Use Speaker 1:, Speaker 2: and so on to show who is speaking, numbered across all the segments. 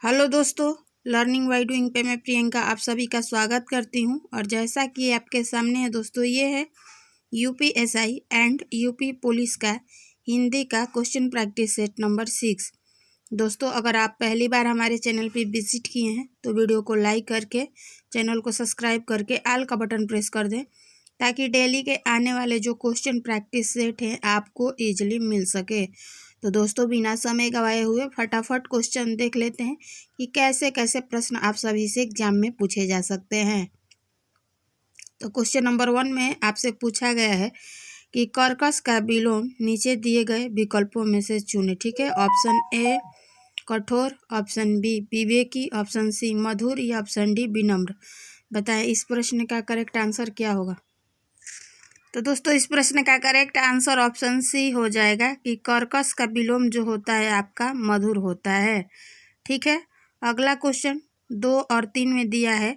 Speaker 1: Hello दोस्तों, learning by doing पे मैं प्रियंका आप सभी का स्वागत करती हूं। और जैसा कि आपके सामने है दोस्तों, ये है यूपीएसआई एंड यूपी पुलिस का हिंदी का क्वेश्चन प्रैक्टिस सेट नंबर 6। दोस्तों, अगर आप पहली बार हमारे चैनल पे विजिट किए हैं तो वीडियो को लाइक करके चैनल को सब्सक्राइब करके ऑल का बटन प्रेस कर दें, ताकि डेली के आने वाले जो क्वेश्चन प्रैक्टिस सेट हैं आपको ईजिली मिल सके। तो दोस्तों, बिना समय गवाए हुए फटाफट क्वेश्चन देख लेते हैं कि कैसे कैसे प्रश्न आप सभी से एग्जाम में पूछे जा सकते हैं। तो क्वेश्चन नंबर 1 में आपसे पूछा गया है कि कर्कश का विलोम नीचे दिए गए विकल्पों में से चुने। ठीक है, ऑप्शन ए कठोर, ऑप्शन बी विवेकी, ऑप्शन सी मधुर या ऑप्शन डी विनम्र। बताएं इस प्रश्न का करेक्ट आंसर क्या होगा। तो दोस्तों, इस प्रश्न का करेक्ट आंसर ऑप्शन सी हो जाएगा कि कर्कश का विलोम जो होता है आपका मधुर होता है। ठीक है, अगला क्वेश्चन 2 और 3 में दिया है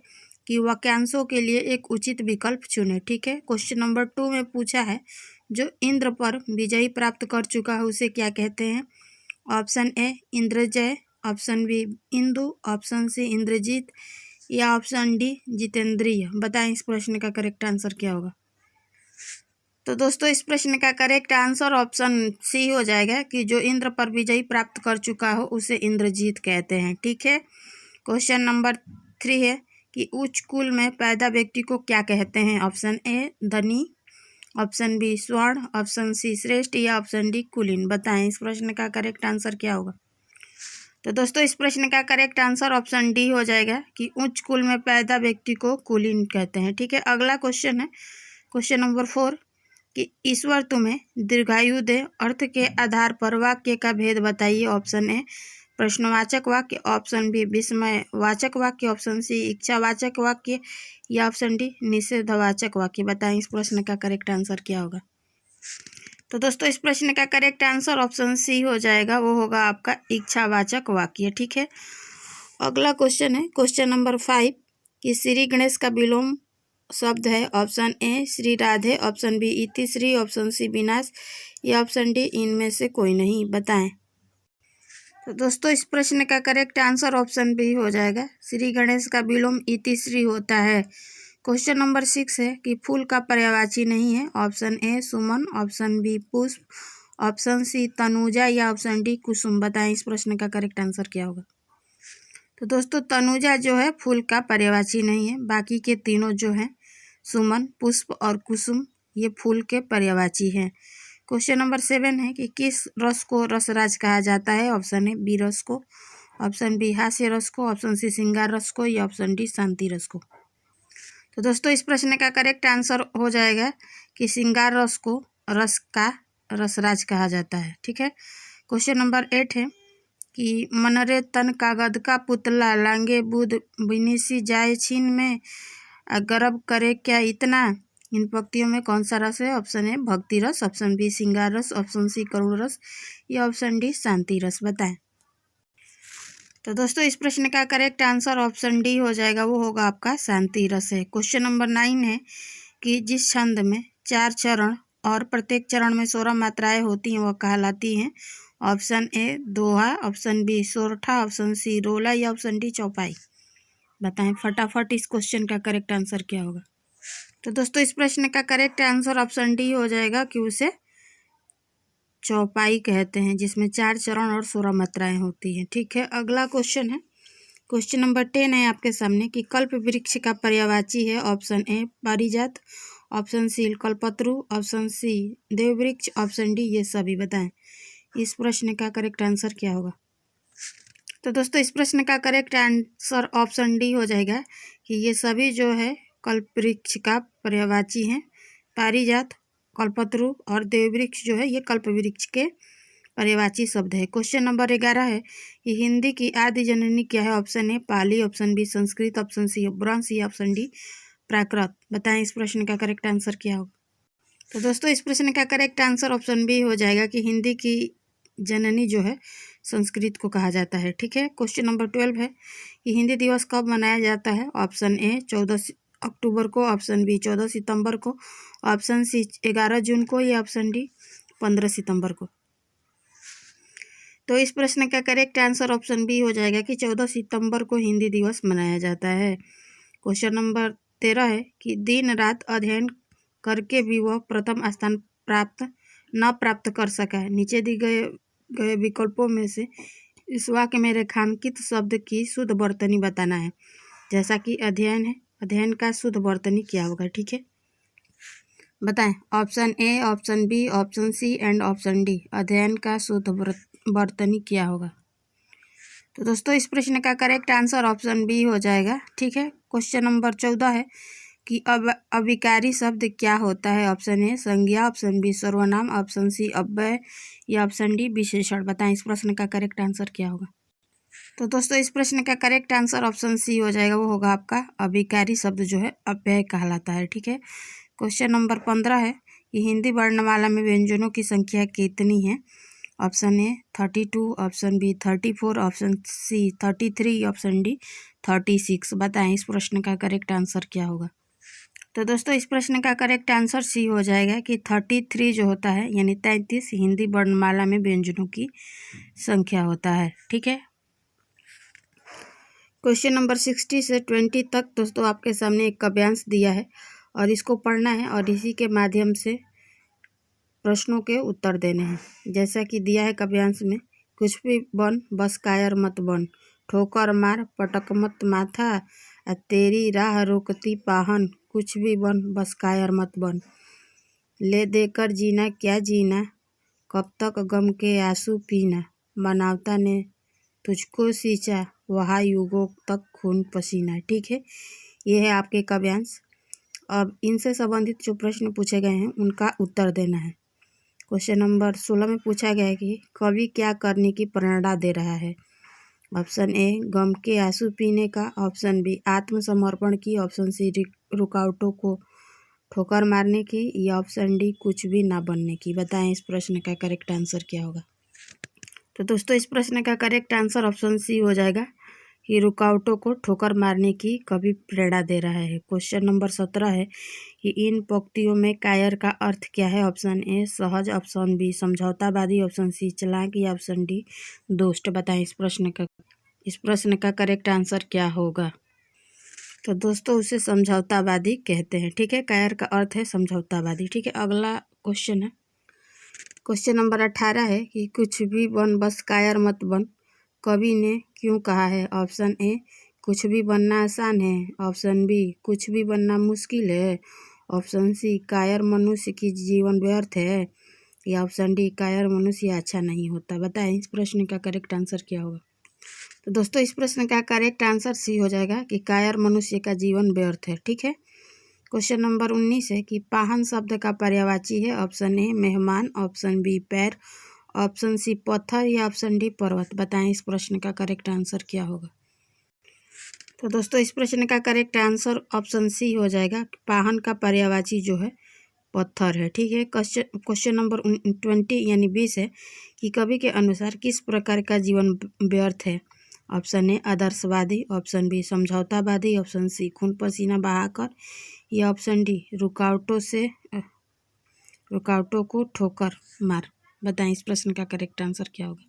Speaker 1: कि वाक्यांशों के लिए एक उचित विकल्प चुने। ठीक है, क्वेश्चन नंबर 2 में पूछा है जो इंद्र पर विजयी प्राप्त कर चुका है उसे क्या कहते हैं। Option A Indrajay, option B Indu, option C Indrajit या ऑप्शन डी जितेंद्रिय। बताएं इस प्रश्न का करेक्ट आंसर क्या होगा। तो दोस्तों, इस प्रश्न का करेक्ट आंसर ऑप्शन सी हो जाएगा कि जो इंद्र पर विजयी प्राप्त कर चुका हो उसे इंद्रजीत कहते हैं। ठीक है, क्वेश्चन नंबर 3 है कि उच्च कुल में पैदा व्यक्ति को क्या कहते हैं। ऑप्शन ए धनी, ऑप्शन बी स्वर्ण, ऑप्शन सी श्रेष्ठ या ऑप्शन डी कुलीन। बताएं इस प्रश्न का करेक्ट आंसर क्या होगा। तो दोस्तों, इस प्रश्न का करेक्ट आंसर ऑप्शन डी हो जाएगा कि उच्च कुल में पैदा व्यक्ति को कुलीन कहते हैं। ठीक है, अगला क्वेश्चन है क्वेश्चन नंबर 4 कि ईश्वर तुम्हें दीर्घायु दे अर्थ के आधार पर वाक्य का भेद बताइए। ऑप्शन ए प्रश्नवाचक वाक्य, ऑप्शन बी विस्मयवाचक वाक्य, ऑप्शन सी इच्छावाचक वाक्य या ऑप्शन डी निषेधवाचक वाक्य। बताएं इस प्रश्न का करेक्ट आंसर क्या होगा। तो दोस्तों, इस प्रश्न का करेक्ट आंसर ऑप्शन सी हो जाएगा, वो होगा आपका इच्छावाचक वाक्य। ठीक है, अगला क्वेश्चन है क्वेश्चन नंबर 5 कि श्री गणेश का विलोम शब्द है। Option A Shri Radhe, option B इति श्री, ऑप्शन सी विनाश या ऑप्शन डी इनमें से कोई नहीं। बताएं। तो दोस्तों, इस प्रश्न का करेक्ट आंसर ऑप्शन बी हो जाएगा, श्री गणेश का विलोम इति श्री होता है। क्वेश्चन नंबर 6 है कि फूल का पर्यायवाची नहीं है। ऑप्शन ए सुमन, ऑप्शन बी पुष्प, ऑप्शन सी तनुजा या ऑप्शन डी कुसुम। बताएं इस प्रश्न का करेक्ट आंसर क्या होगा। तो दोस्तों, तनुजा जो है फूल का पर्यायवाची नहीं है, बाकी के तीनों जो हैं सुमन, पुष्प और कुसुम ये फूल के पर्यायवाची हैं। क्वेश्चन नंबर 7 है कि किस रस को रसराज कहा जाता है। ऑप्शन ए बी रस को, ऑप्शन बी हास्य रस को, ऑप्शन सी श्रृंगार रस को या ऑप्शन डी शांति रस को। तो दोस्तों, इस प्रश्न का करेक्ट आंसर हो जाएगा कि श्रृंगार रस को रस का रसराज कहा जाता है। ठीक है, क्वेश्चन नंबर 8 है कि मनरे तन कागद का पुतला लांगे बुध बिनिसी जाए छीन में गर्व करे क्या इतना। इन पंक्तियों में कौन सा रस है। ऑप्शन ए भक्ति रस, ऑप्शन बी श्रृंगार रस, ऑप्शन सी करुण रस या ऑप्शन डी शांति रस। बताएं। तो दोस्तों, इस प्रश्न का करेक्ट आंसर ऑप्शन डी हो जाएगा, वो होगा आपका शांति रस है। क्वेश्चन नंबर 9 है कि जिस छंद में 4 चरण और प्रत्येक चरण में 16 मात्राएं होती हैं वह कहलाती हैं। ऑप्शन ए दोहा, ऑप्शन बी सोरठा, ऑप्शन सी रोला या ऑप्शन डी चौपाई। बताएं फटाफट इस क्वेश्चन का करेक्ट आंसर क्या होगा। तो दोस्तों, इस प्रश्न का करेक्ट आंसर ऑप्शन डी हो जाएगा कि उसे चौपाई कहते हैं, जिसमें 4 चरण और 16 मात्राएं होती हैं। ठीक है, अगला क्वेश्चन है क्वेश्चन नंबर 10 है आपके सामने कि कल्प वृक्ष का पर्यायवाची है। ऑप्शन ए पारिजात, ऑप्शन सी कल्पतरु, ऑप्शन सी देववृक्ष, ऑप्शन डी ये सभी। बताएं इस प्रश्न का करेक्ट आंसर क्या होगा। तो दोस्तों, इस प्रश्न का करेक्ट आंसर ऑप्शन डी हो जाएगा कि ये सभी जो है कल्प वृक्ष का पर्यायवाची हैं। पारिजात, कल्पतरु और देववृक्ष जो है ये कल्प वृक्ष के पर्यायवाची शब्द है। क्वेश्चन नंबर 11 है कि हिंदी की आदि जननी क्या है। Option A Pali, option B Sanskrit, option C Apabhramsha या ऑप्शन डी प्राकृत। बताएं इस प्रश्न का करेक्ट आंसर क्या होगा। तो दोस्तों, इस प्रश्न का करेक्ट आंसर ऑप्शन बी हो जाएगा कि हिंदी की जननी जो है संस्कृत को कहा जाता है। ठीक है, क्वेश्चन नंबर 12 है कि हिंदी दिवस कब मनाया जाता है। ऑप्शन ए 14 अक्टूबर को, ऑप्शन बी 14 सितंबर को, ऑप्शन सी 11 जून को या ऑप्शन डी 15 सितंबर को। तो इस प्रश्न का करेक्ट आंसर ऑप्शन बी हो जाएगा कि 14 सितंबर को हिंदी दिवस मनाया जाता है। क्वेश्चन नंबर 13 है कि दिन रात अध्ययन करके भी वह प्रथम स्थान प्राप्त कर सका है। नीचे दी गए विकल्पों में से इस वाक्य में रेखांकित शब्द की शुद्ध वर्तनी बताना है। जैसा कि अध्ययन है, अध्ययन का शुद्ध वर्तनी क्या होगा, ठीक है, बताएं। Option A, option B, option C and option D. अध्ययन का शुद्ध वर्तनी क्या होगा? तो दोस्तों इस प्रश्न का करेक्ट आंसर ऑप्शन बी हो जाएगा, ठीक है। क्वेश्चन नंबर 14 है कि अविकारी शब्द क्या होता है? ऑप्शन ए संज्ञा, ऑप्शन बी सर्वनाम, ऑप्शन सी अव्यय या ऑप्शन डी विशेषण। बताएं इस प्रश्न का करेक्ट आंसर क्या होगा? तो दोस्तों इस प्रश्न का करेक्ट आंसर ऑप्शन सी हो जाएगा, वो होगा आपका अविकारी शब्द जो है अव्यय कहलाता है, ठीक है। क्वेश्चन नंबर 15 है कि हिंदी वर्णमाला में व्यंजनों की संख्या कितनी है? Option A 32, option B 34, option C 33, option D 36। बताएं इस प्रश्न का करेक्ट आंसर क्या होगा? तो दोस्तों इस प्रश्न का करेक्ट आंसर सी हो जाएगा कि 33 जो होता है यानी 33 हिंदी वर्णमाला में व्यंजनों की संख्या होता है, ठीक है। क्वेश्चन नंबर 60 से 20 तक दोस्तों आपके सामने एक काव्यांश दिया है और इसको पढ़ना है और इसी के माध्यम से प्रश्नों के उत्तर देने हैं। जैसा कि दिया है काव्यांश में, कुछ भी बन बस कायर मत बन, ठोकर मार पटक मत माथा, तेरी राह रोकती पाहन, कुछ भी बन बस कायर मत बन, ले देकर जीना क्या जीना, कब तक गम के आंसू पीना, मानवता ने तुझको सींचा वहाँ युगों तक खून पसीना। ठीक है, ये है आपके काव्यांश। अब इनसे संबंधित जो प्रश्न पूछे गए हैं उनका उत्तर देना है। क्वेश्चन नंबर 16 में पूछा गया है कि कवि क्या करने की प्रेरणा दे रहा है? ऑप्शन ए गम के आंसू पीने का, ऑप्शन बी आत्मसमर्पण की, ऑप्शन सी रुकावटों को ठोकर मारने की, या ऑप्शन डी कुछ भी ना बनने की। बताएं इस प्रश्न का करेक्ट आंसर क्या होगा? तो दोस्तों इस प्रश्न का करेक्ट आंसर ऑप्शन सी हो जाएगा कि रुकावटों को ठोकर मारने की कवि प्रेरणा दे रहा है। क्वेश्चन नंबर 17 है कि इन पंक्तियों में कायर का अर्थ क्या है? ऑप्शन ए सहज, ऑप्शन बी समझौतावादी, ऑप्शन सी चालाक, या ऑप्शन डी दुष्ट। बताएं इस प्रश्न का करेक्ट आंसर क्या होगा? तो दोस्तों उसे समझौतावादी कहते हैं। ठीक है, कायर का अर्थ है समझौतावादी। ठीक है, अगला क्वेश्चन है, क्वेश्चन नंबर 18 है कि कुछ भी बन बस कायर मत बन, कवि ने क्यों कहा है? ऑप्शन ए कुछ भी बनना आसान है, ऑप्शन बी कुछ भी बनना मुश्किल है, ऑप्शन सी कायर मनुष्य की जीवन व्यर्थ है, या ऑप्शन डी कायर मनुष्य अच्छा नहीं होता। बताएं इस प्रश्न का करेक्ट आंसर क्या होगा? तो दोस्तों इस प्रश्न का करेक्ट आंसर सी हो जाएगा कि कायर मनुष्य का जीवन व्यर्थ है। ठीक है, क्वेश्चन नंबर 19 है कि पाहन शब्द का पर्यायवाची है। ऑप्शन ए मेहमान, ऑप्शन बी पैर, ऑप्शन सी पत्थर, या ऑप्शन डी पर्वत। बताएं इस प्रश्न का करेक्ट आंसर क्या होगा? तो दोस्तों इस प्रश्न का करेक्ट आंसर ऑप्शन सी हो जाएगा, पाहन का पर्यायवाची जो है पत्थर है। ठीक है, क्वेश्चन नंबर 20 यानी 20 है कि कवि के अनुसार किस प्रकार का जीवन व्यर्थ है? ऑप्शन ए आदर्शवादी, ऑप्शन बी समझौतावादी, ऑप्शन सी खून पसीना बहाकर, या ऑप्शन डी रुकावटों को ठोकर मार। बताएं इस प्रश्न का करेक्ट आंसर क्या होगा?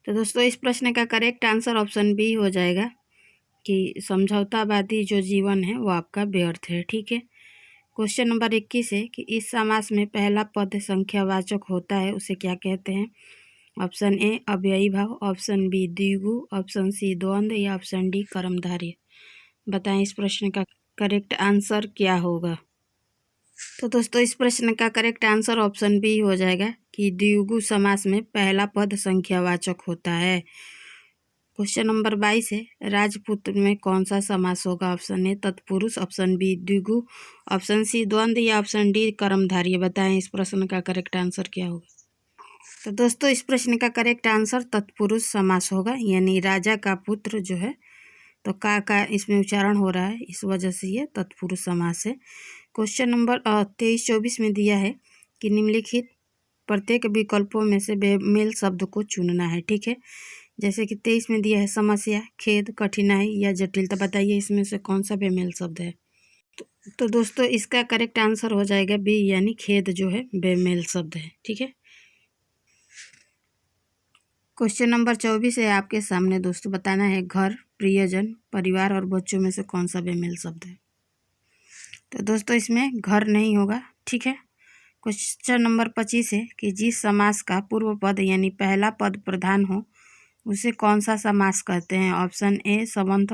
Speaker 1: तो दोस्तों इस प्रश्न का करेक्ट आंसर ऑप्शन बी हो जाएगा कि समझौतावादी जो जीवन है वो आपका व्यर्थ है। ठीक है, क्वेश्चन नंबर 21 है कि इस समास में पहला पद संख्यावाचक होता है उसे क्या कहते हैं? ऑप्शन ए अव्ययी भाव, ऑप्शन बी द्विगु, ऑप्शन सी द्वंद्व, या ऑप्शन डी कर्मधारय। बताएं इस प्रश्न का करेक्ट आंसर क्या होगा? तो दोस्तों इस प्रश्न का करेक्ट आंसर ऑप्शन बी हो जाएगा कि द्विगु समास में पहला पद संख्यावाचक होता है। क्वेश्चन नंबर 22 है राजपुत्र में कौन सा समास होगा? ऑप्शन ए तत्पुरुष, ऑप्शन बी द्विगु, ऑप्शन सी द्वंद्व, या ऑप्शन डी कर्मधारय। बताएं इस प्रश्न का करेक्ट आंसर क्या होगा? तो दोस्तों इस प्रश्न का करेक्ट आंसर तत्पुरुष समास होगा, यानी राजा का पुत्र जो है, तो का इसमें उच्चारण हो रहा है, इस वजह से ये तत्पुरुष समास है। क्वेश्चन नंबर 23-24 में दिया है कि निम्नलिखित प्रत्येक विकल्पों में से बेमेल शब्द को चुनना है। ठीक है, जैसे कि 23 में दिया है समस्या, खेद, कठिनाई या जटिलता। बताइए इसमें से कौन सा बेमेल शब्द है? तो दोस्तों इसका करेक्ट आंसर हो जाएगा बी, यानी खेद जो है बेमेल शब्द है। ठीक है, क्वेश्चन नंबर 24 है आपके सामने दोस्तों। बताना है घर, प्रियजन, परिवार और बच्चों में से कौन सा बेमेल शब्द है। तो दोस्तों इसमें घर नहीं होगा, ठीक है। क्वेश्चन नंबर 25 है कि जिस समास का पूर्व पद यानी पहला पद प्रधान हो उसे कौन सा समास कहते हैं। ऑप्शन ए संबंध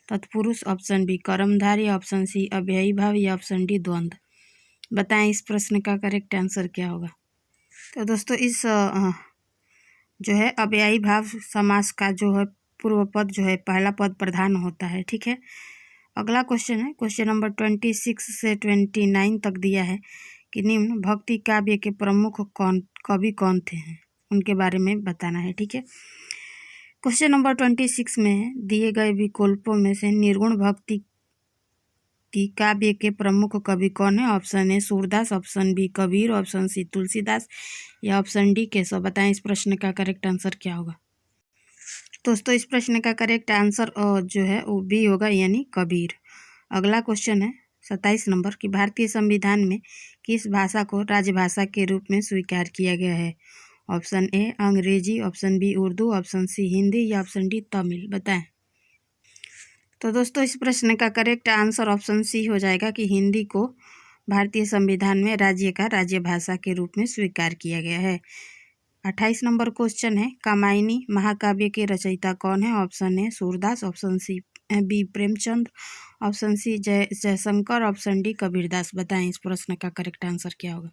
Speaker 1: तत्पुरुष, ऑप्शन बी कर्मधारय, ऑप्शन सी अव्ययी भाव या ऑप्शन डी द्वंद्व। बताएं इस प्रश्न का करेक्ट आंसर क्या होगा। तो दोस्तों इस जो है अव्ययी भाव समास का जो है पूर्व पद जो है पहला पद प्रधान होता है, ठीक है। अगला क्वेश्चन है क्वेश्चन नंबर 26 से 29 तक दिया है कि निम्न भक्ति काव्य के प्रमुख कवि कौन थे हैं, उनके बारे में बताना है, ठीक है। क्वेश्चन नंबर 26 में है दिए गए विकल्पों में से निर्गुण भक्ति की काव्य के प्रमुख कवि कौन है। Option A Surdas, option B Kabir, option C Tulsidas या ऑप्शन डी केशव। बताएं इस प्रश्न का करेक्ट आंसर क्या होगा। दोस्तों इस प्रश्न का करेक्ट आंसर जो है वो बी होगा, यानी कबीर। अगला क्वेश्चन है 27 नंबर कि भारतीय संविधान में किस भाषा को राजभाषा के रूप में स्वीकार किया गया है। Option A Angrezi, option B Urdu, option C Hindi या ऑप्शन डी तमिल। बताएं। तो दोस्तों इस प्रश्न का करेक्ट आंसर ऑप्शन सी हो जाएगा कि हिंदी को भारतीय संविधान में राज्य का राज्य भाषा के रूप में स्वीकार किया गया है। 28 नंबर क्वेश्चन है कामायनी महाकाव्य के रचयिता कौन है। Option A Surdas, option C B Premchand, option C Jaishankar, option D Kabirdas. बताएं इस प्रश्न का करेक्ट आंसर क्या होगा।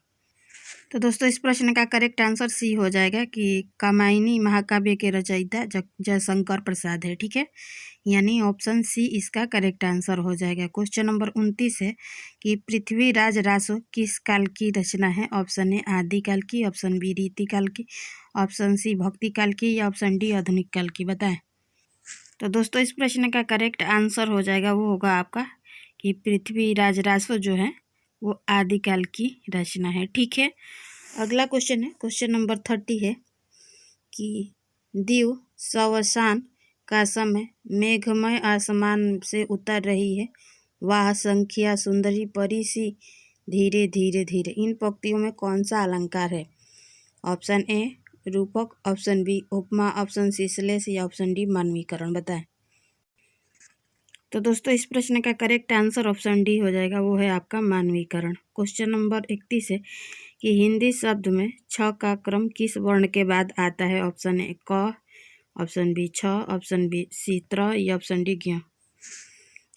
Speaker 1: तो दोस्तों इस प्रश्न का करेक्ट आंसर सी हो जाएगा कि कामायनी महाकाव्य के रचयिता जयशंकर प्रसाद है, ठीक है। यानी ऑप्शन सी इसका करेक्ट आंसर हो जाएगा। क्वेश्चन नंबर 29 है कि पृथ्वीराज रासो किस काल की रचना है। ऑप्शन ए आदिकाल की, ऑप्शन बी रीतिकाल की, ऑप्शन सी भक्ति काल की या ऑप्शन डी आधुनिक काल की। बताएं। तो दोस्तों इस प्रश्न का करेक्ट आंसर हो जाएगा वो होगा आपका कि पृथ्वीराज रासो जो है वो आदिकाल की रचना है, ठीक है। अगला क्वेश्चन है क्वेश्चन नंबर 30 है कि दिव सवसान का समय मेघमय आसमान से उतर रही है, वाह संख्या सुंदरी परी सी धीरे धीरे धीरे। इन पंक्तियों में कौन सा अलंकार है। ऑप्शन ए रूपक, ऑप्शन बी उपमा, ऑप्शन सी श्लेष या ऑप्शन डी मानवीकरण। बताएं। तो दोस्तों इस प्रश्न का करेक्ट आंसर ऑप्शन डी हो जाएगा, वो है आपका मानवीकरण। क्वेश्चन नंबर 31 है कि हिंदी शब्द में छ का क्रम किस वर्ण के बाद आता है। ऑप्शन ए क, ऑप्शन बी छ, ऑप्शन बी सी त्र या ऑप्शन डी ज्ञ।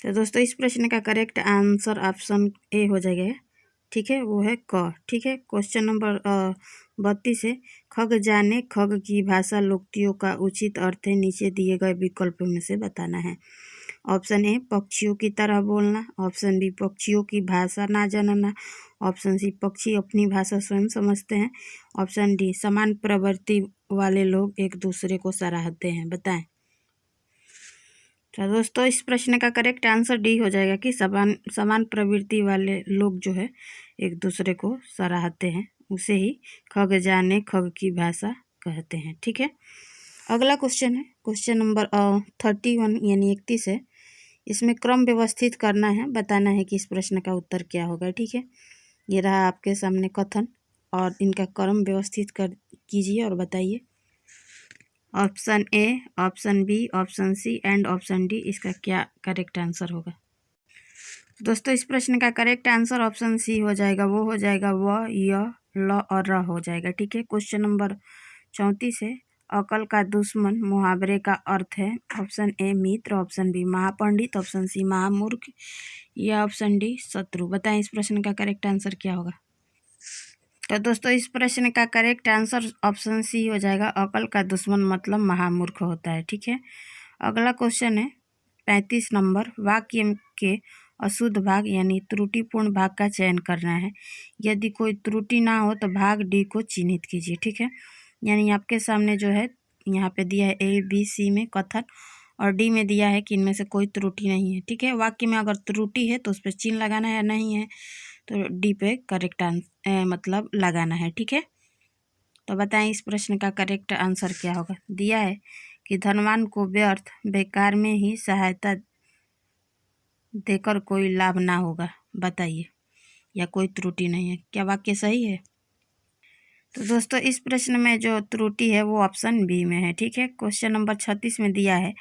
Speaker 1: तो दोस्तों इस प्रश्न का करेक्ट आंसर ऑप्शन ए हो जाएगा, ठीक है, वो है क, ठीक है। क्वेश्चन नंबर 32 है खग जाने खग की भाषा लोकोक्तियों का उचित अर्थ है, नीचे दिए गए विकल्पों में से बताना है। ऑप्शन ए पक्षियों की तरह बोलना, ऑप्शन बी पक्षियों की भाषा ना जानना, ऑप्शन सी पक्षी अपनी भाषा स्वयं समझते हैं, ऑप्शन डी समान प्रवृत्ति वाले लोग एक दूसरे को सराहते हैं। बताएं। तो दोस्तों इस प्रश्न का करेक्ट आंसर डी हो जाएगा कि समान प्रवृत्ति वाले लोग जो है एक दूसरे को सराहते हैं, उसे ही खग जाने खग की भाषा कहते हैं, ठीक है। अगला क्वेश्चन है क्वेश्चन नंबर 31 यानी 31 है। इसमें क्रम व्यवस्थित करना है, बताना है कि इस प्रश्न का उत्तर क्या होगा, ठीक है। ये रहा आपके सामने कथन और इनका क्रम व्यवस्थित कीजिए और बताइए। Option A, option B, option C and option D, इसका क्या करेक्ट आंसर होगा। दोस्तों इस प्रश्न का करेक्ट आंसर ऑप्शन सी हो जाएगा, वो हो जाएगा व, य, ल और र हो जाएगा, ठीक है। क्वेश्चन नंबर 34 है अकल का दुश्मन मुहावरे का अर्थ है। ऑप्शन ए मित्र, ऑप्शन बी महापंडित, ऑप्शन सी महामूर्ख या ऑप्शन डी शत्रु। बताएं इस प्रश्न का करेक्ट आंसर क्या होगा। तो दोस्तों इस प्रश्न का करेक्ट आंसर ऑप्शन सी हो जाएगा, अकल का दुश्मन मतलब महामूर्ख होता है, ठीक है। अगला क्वेश्चन है 35 नंबर वाक्य के अशुद्ध भाग यानी त्रुटिपूर्ण भाग का चयन करना है। यदि कोई त्रुटि ना हो तो भाग डी को चिन्हित कीजिए, ठीक है। यानी आपके सामने जो है यहाँ पे दिया है ए बी सी में कथन और डी में दिया है कि इनमें से कोई त्रुटि नहीं है, ठीक है। वाक्य में अगर त्रुटि है तो उस पर चिन्ह लगाना है, नहीं है तो डी पे करेक्ट मतलब लगाना है, ठीक है। तो बताएं इस प्रश्न का करेक्ट आंसर क्या होगा। दिया है कि धनवान को व्यर्थ बेकार में ही सहायता देकर कोई लाभ ना होगा, बताइए, या कोई त्रुटि नहीं है, क्या वाक्य सही है। तो दोस्तों इस प्रश्न में जो त्रुटि है वो ऑप्शन बी में है। ठीक है, क्वेश्चन नंबर 36 में दिया है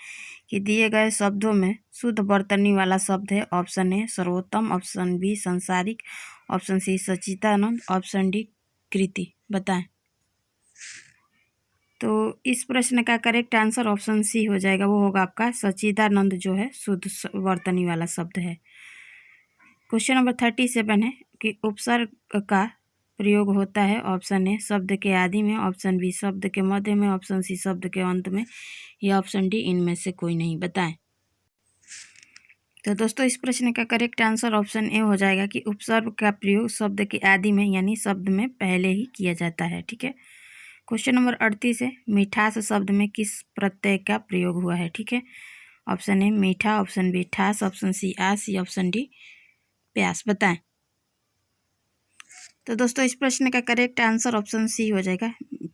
Speaker 1: कि दिए गए शब्दों में शुद्ध वर्तनी वाला शब्द है। ऑप्शन ए सर्वोत्तम, ऑप्शन बी संसारिक, ऑप्शन सी सच्चिदानंद, ऑप्शन डी कृति। बताएं। तो इस प्रश्न का करेक्ट आंसर ऑप्शन सी हो जाएगा, वो होगा आपका सच्चिदानंद जो है शुद्ध वर्तनी वाला शब्द है। क्वेश्चन नंबर 37 है कि उपसर्ग का प्रयोग होता है। ऑप्शन ए शब्द के आदि में, ऑप्शन बी शब्द के मध्य में, ऑप्शन सी शब्द के अंत में, या ऑप्शन डी इनमें से कोई नहीं। बताएं। तो दोस्तों इस प्रश्न का करेक्ट आंसर ऑप्शन ए हो जाएगा कि उपसर्ग का प्रयोग शब्द के आदि में यानी शब्द में पहले ही किया जाता है। ठीक है, क्वेश्चन नंबर 38 है मिठास शब्द में किस प्रत्यय का प्रयोग हुआ है। ठीक है, ऑप्शन ए मीठा, ऑप्शन बी ठास, ऑप्शन सी आस, या ऑप्शन डी प्यास। बताएं। तो दोस्तों इस प्रश्न का करेक्ट आंसर ऑप्शन सी हो जाएगा।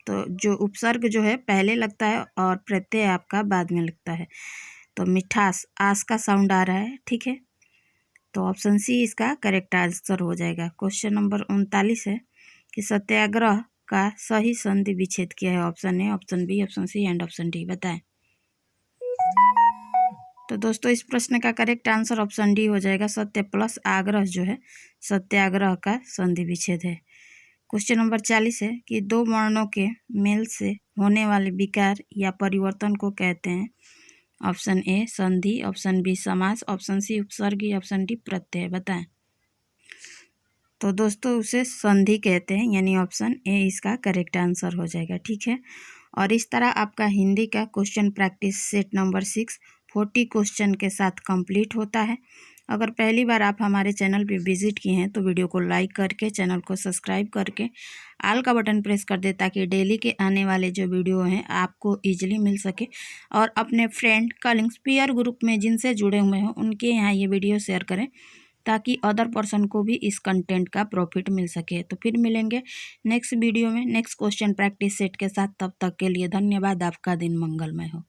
Speaker 1: तो जो उपसर्ग जो है पहले लगता है और प्रत्यय आपका बाद में लगता है। तो मिठास आस का साउंड आ रहा है। ठीक है, तो ऑप्शन सी इसका करेक्ट आंसर हो जाएगा। क्वेश्चन नंबर 39 है कि सत्याग्रह का सही संधि विच्छेद क्या है। Option A, option B, option C and option D. बताएं। तो दोस्तों इस प्रश्न का करेक्ट आंसर ऑप्शन डी हो जाएगा। सत्य प्लस आग्रह जो है सत्याग्रह का संधि विच्छेद है। क्वेश्चन नंबर 40 है कि दो वर्णों के मेल से होने वाले विकार या परिवर्तन को कहते हैं। ऑप्शन ए संधि, ऑप्शन बी समास, ऑप्शन सी उपसर्ग, ऑप्शन डी प्रत्यय। बताएं। तो दोस्तों उसे संधि कहते हैं, यानी ऑप्शन ए इसका करेक्ट आंसर हो जाएगा। ठीक है, और इस तरह आपका हिंदी का question practice set number 6 40 question के साथ कंप्लीट होता है। अगर पहली बार आप हमारे चैनल पे विजिट किए हैं तो वीडियो को लाइक करके चैनल को सब्सक्राइब करके आल का बटन प्रेस कर दे ताकि डेली के आने वाले जो वीडियो हैं आपको ईजिली मिल सके। और अपने फ्रेंड कलिंग्स पीयर ग्रुप में जिनसे जुड़े हुए हैं उनके यहाँ ये वीडियो शेयर करें ताकि अदर पर्सन को भी इस कंटेंट का प्रॉफिट मिल सके। तो फिर मिलेंगे नेक्स्ट वीडियो में नेक्स्ट क्वेश्चन प्रैक्टिस सेट के साथ। तब तक के लिए धन्यवाद। आपका दिन मंगलमय हो।